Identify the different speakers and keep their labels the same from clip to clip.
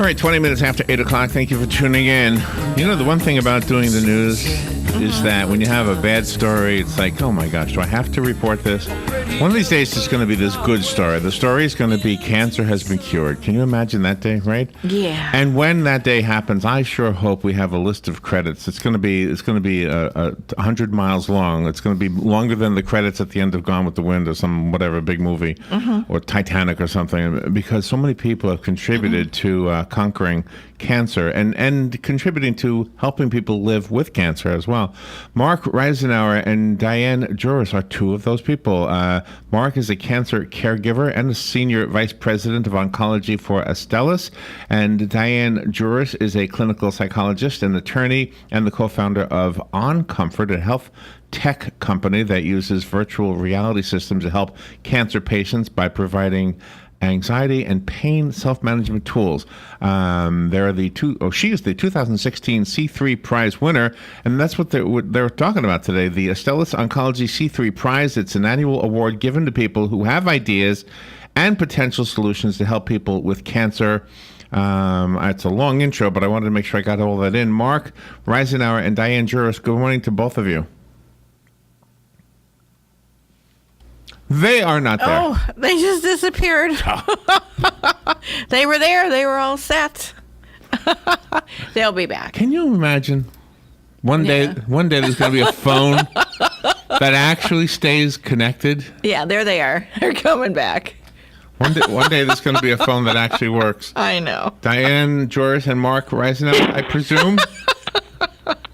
Speaker 1: right, 20 minutes after 8 o'clock. Thank you for tuning in. You know, the one thing about doing the news is that when you have a bad story, it's like, oh my gosh, do I have to report this? One of these days, it's going to be this good story. The story is going to be cancer has been cured. Can you imagine that day, right?
Speaker 2: Yeah.
Speaker 1: And when that day happens, I sure hope we have a list of credits. It's going to be 100 miles long. It's going to be longer than the credits at the end of Gone with the Wind or some whatever big movie, or Titanic or something, because so many people have contributed to conquering cancer and contributing to helping people live with cancer as well. Mark Reisenauer and Diane Jooris are two of those people. Mark is a cancer caregiver and a senior vice president of oncology for Astellas, and Diane Jooris is a clinical psychologist and attorney and the co-founder of On Comfort, a health tech company that uses virtual reality systems to help cancer patients by providing anxiety and pain self-management tools. She is the 2016 C3 Prize winner, and that's what they're talking about today. The Astellas Oncology C3 Prize. It's an annual award given to people who have ideas and potential solutions to help people with cancer. It's a long intro, but I wanted to make sure I got all that in. Mark Reisenauer and Diane Jooris, good morning to both of you. They are not there.
Speaker 2: Oh, they just disappeared. They were there. They were all set. They'll be back.
Speaker 1: Can you imagine? One day there's going to be a phone that actually stays connected.
Speaker 2: Yeah, there they are. They're coming back.
Speaker 1: One day there's going to be a phone that actually works.
Speaker 2: I know.
Speaker 1: Diane Jooris and Mark Reisenauer, I presume?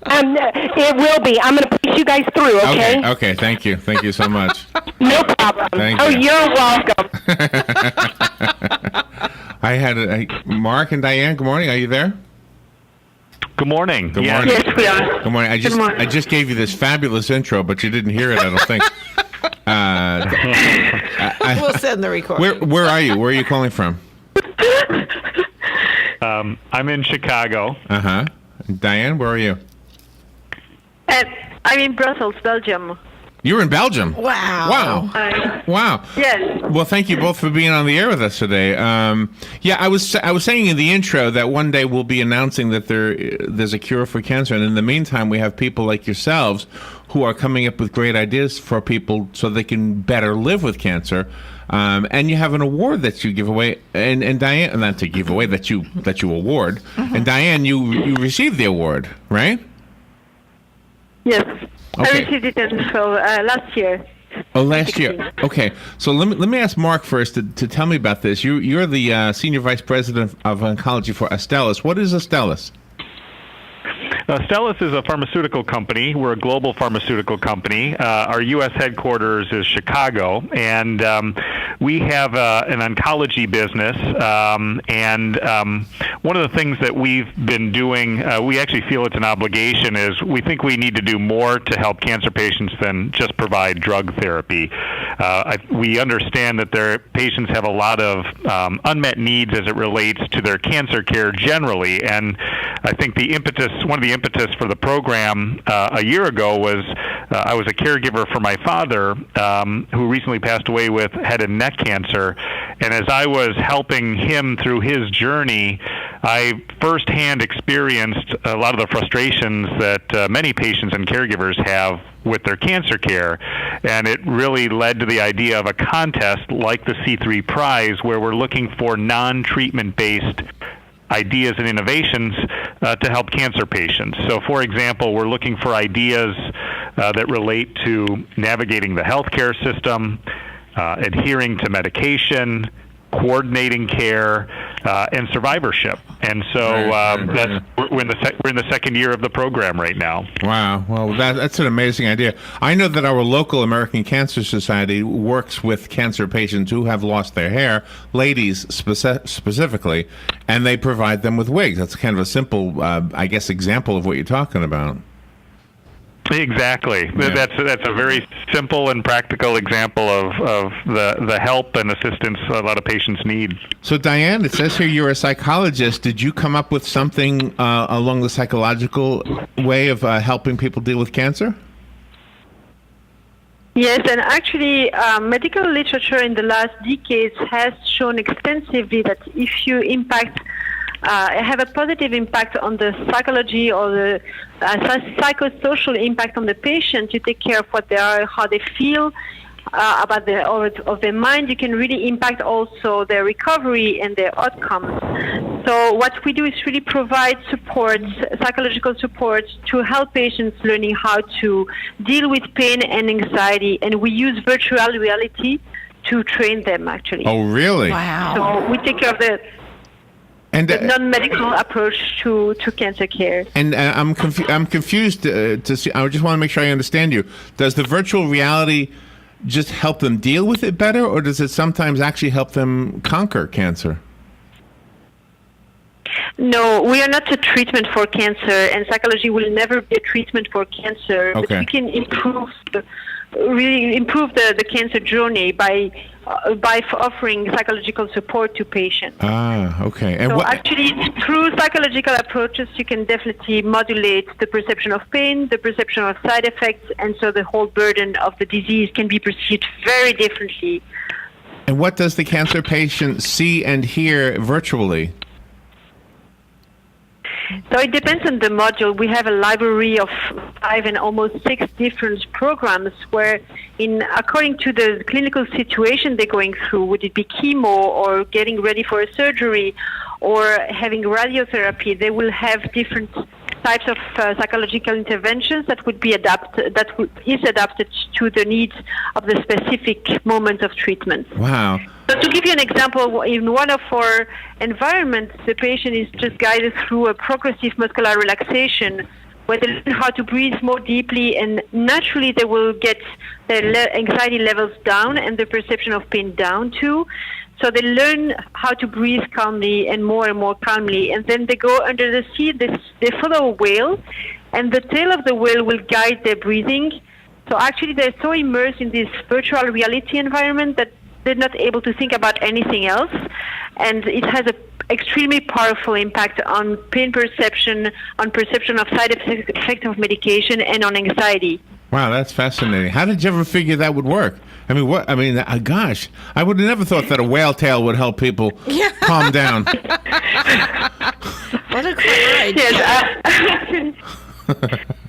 Speaker 3: It will be. I'm going to push you guys through, okay?
Speaker 1: Okay, thank you. Thank you so much.
Speaker 3: No problem.
Speaker 1: Thank you.
Speaker 3: You're welcome.
Speaker 1: I had Mark and Diane, good morning. Are you there?
Speaker 4: Good morning.
Speaker 1: Good morning.
Speaker 3: Yes, we are.
Speaker 1: Good morning. I just gave you this fabulous intro, but you didn't hear it, I don't think.
Speaker 2: We'll send the recording.
Speaker 1: Where are you? Where are you calling from?
Speaker 4: I'm in Chicago.
Speaker 1: Uh-huh. Diane, where are you?
Speaker 3: I'm in Brussels, Belgium.
Speaker 1: You're in Belgium?
Speaker 2: Wow.
Speaker 1: Wow.
Speaker 3: Yes.
Speaker 1: Well, thank you both for being on the air with us today. I was saying in the intro that one day we'll be announcing that there's a cure for cancer, and in the meantime, we have people like yourselves who are coming up with great ideas for people so they can better live with cancer. And you have an award that you give away, and Diane, not to give away, that you award. Mm-hmm. And Diane, you received the award, right?
Speaker 3: Yes.
Speaker 1: Okay.
Speaker 3: I received it last year.
Speaker 1: Oh, last year. Okay. So let me ask Mark first to tell me about this. You're the senior vice president of oncology for Astellas. What is Astellas?
Speaker 4: Astellas is a pharmaceutical company. We're a global pharmaceutical company. Our U.S. headquarters is Chicago, and we have an oncology business. And one of the things that we've been doing, we actually feel it's an obligation, is we think we need to do more to help cancer patients than just provide drug therapy. We understand that their patients have a lot of unmet needs as it relates to their cancer care generally, and I think one of the impetus for the program a year ago was I was a caregiver for my father, who recently passed away with head and neck cancer, and as I was helping him through his journey, I firsthand experienced a lot of the frustrations that many patients and caregivers have with their cancer care, and it really led to the idea of a contest like the C3 Prize, where we're looking for non-treatment based ideas and innovations to help cancer patients. So, for example, we're looking for ideas that relate to navigating the healthcare system, adhering to medication, coordinating care, and survivorship. And so we're in the second year of the program right now.
Speaker 1: Wow. Well, that's an amazing idea. I know that our local American Cancer Society works with cancer patients who have lost their hair, ladies specifically, and they provide them with wigs. That's kind of a simple, example of what you're talking about.
Speaker 4: Exactly. Yeah. That's a very simple and practical example of the help and assistance a lot of patients need.
Speaker 1: So, Diane, it says here you're a psychologist. Did you come up with something along the psychological way of helping people deal with cancer?
Speaker 3: Yes, and actually, medical literature in the last decades has shown extensively that if you impact have a positive impact on the psychology or the psychosocial impact on the patient. You take care of what they are, how they feel about of their mind. You can really impact also their recovery and their outcomes. So what we do is really provide support, psychological support, to help patients learning how to deal with pain and anxiety. And we use virtual reality to train them, actually.
Speaker 1: Oh, really?
Speaker 2: Wow.
Speaker 3: So we take care of the non-medical approach to cancer care.
Speaker 1: And I'm confused to see. I just want to make sure I understand you. Does the virtual reality just help them deal with it better, or does it sometimes actually help them conquer cancer?
Speaker 3: No, we are not a treatment for cancer, and psychology will never be a treatment for cancer.
Speaker 1: Okay.
Speaker 3: But we can improve the cancer journey by offering psychological support to patients.
Speaker 1: Ah, okay. And
Speaker 3: So actually, through psychological approaches, you can definitely modulate the perception of pain, the perception of side effects, and so the whole burden of the disease can be perceived very differently.
Speaker 1: And what does the cancer patient see and hear virtually?
Speaker 3: So it depends on the module. We have a library of 5 and almost 6 different programs where, according to the clinical situation they're going through, would it be chemo or getting ready for a surgery or having radiotherapy, they will have different types of psychological interventions that would be adapted to the needs of the specific moment of treatment.
Speaker 1: Wow.
Speaker 3: So to give you an example, in one of our environments, the patient is just guided through a progressive muscular relaxation where they learn how to breathe more deeply, and naturally they will get their anxiety levels down and the perception of pain down too. So they learn how to breathe calmly and more calmly, and then they go under the sea, they follow a whale, and the tail of the whale will guide their breathing. So actually they're so immersed in this virtual reality environment that they're not able to think about anything else, and it has an extremely powerful impact on pain perception, on perception of side effects of medication, and on anxiety.
Speaker 1: Wow, that's fascinating. How did you ever figure that would work? I mean, gosh, I would have never thought that a whale tail would help people calm down.
Speaker 2: What a clever idea.
Speaker 3: Yes,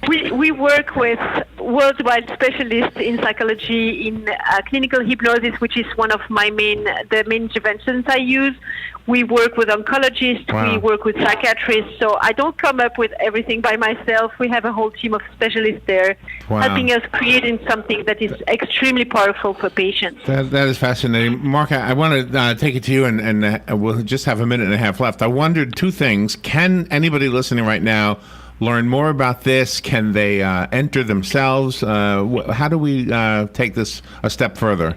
Speaker 3: we work with worldwide specialists in psychology, in clinical hypnosis, which is one of the main interventions I use. We work with oncologists,
Speaker 1: Wow.
Speaker 3: We work with psychiatrists, so I don't come up with everything by myself. We have a whole team of specialists there
Speaker 1: Wow.
Speaker 3: helping us creating something that is extremely powerful for patients.
Speaker 1: That is fascinating. Mark, I want to take it to you, and we'll just have a minute and a half left. I wondered 2 things. Can anybody listening right now learn more about this? Can they enter themselves? How do we take this a step further?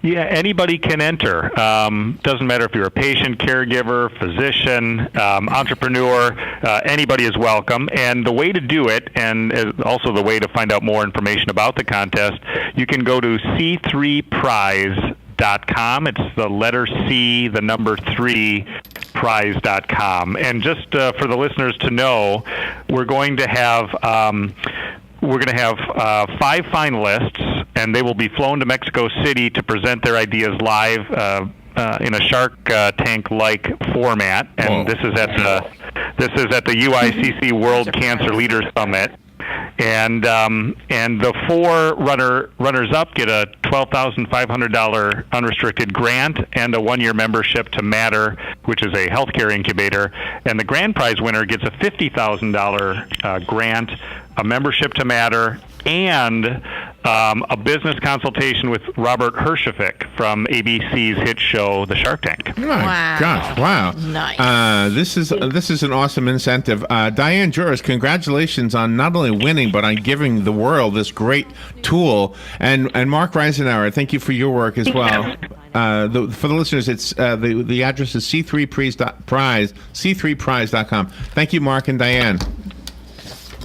Speaker 4: Yeah, anybody can enter. Doesn't matter if you're a patient, caregiver, physician, entrepreneur, anybody is welcome. And the way to do it, and also the way to find out more information about the contest, you can go to c3prize.com. It's the letter C, the number 3, prize.com. And just for the listeners to know, we're going to have 5 finalists, and they will be flown to Mexico City to present their ideas live in a Shark Tank-like format. And this is at the UICC World Cancer Leaders Summit. And the 4 runners-up get a $12,500 unrestricted grant and a 1-year membership to Matter, which is a healthcare incubator. And the grand prize winner gets a $50,000 grant, a membership to Matter, and a business consultation with Robert Herjavec from ABC's hit show, The Shark Tank.
Speaker 1: My
Speaker 2: Wow.
Speaker 1: gosh, wow.
Speaker 2: Nice.
Speaker 1: This is an awesome incentive. Diane, Jooris, congratulations on not only winning, but on giving the world this great tool. And Mark Reisenauer, thank you for your work as well. For the listeners, it's the address is c3prize.com. Thank you, Mark and Diane.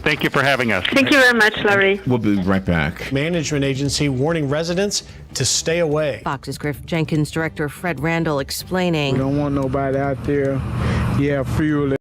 Speaker 4: Thank you for having us.
Speaker 3: Thank you very much, Larry.
Speaker 1: We'll be right back.
Speaker 5: Management agency warning residents to stay away.
Speaker 2: Fox's Griff Jenkins director Fred Randall explaining.
Speaker 6: We don't want nobody out there. Yeah, fuel.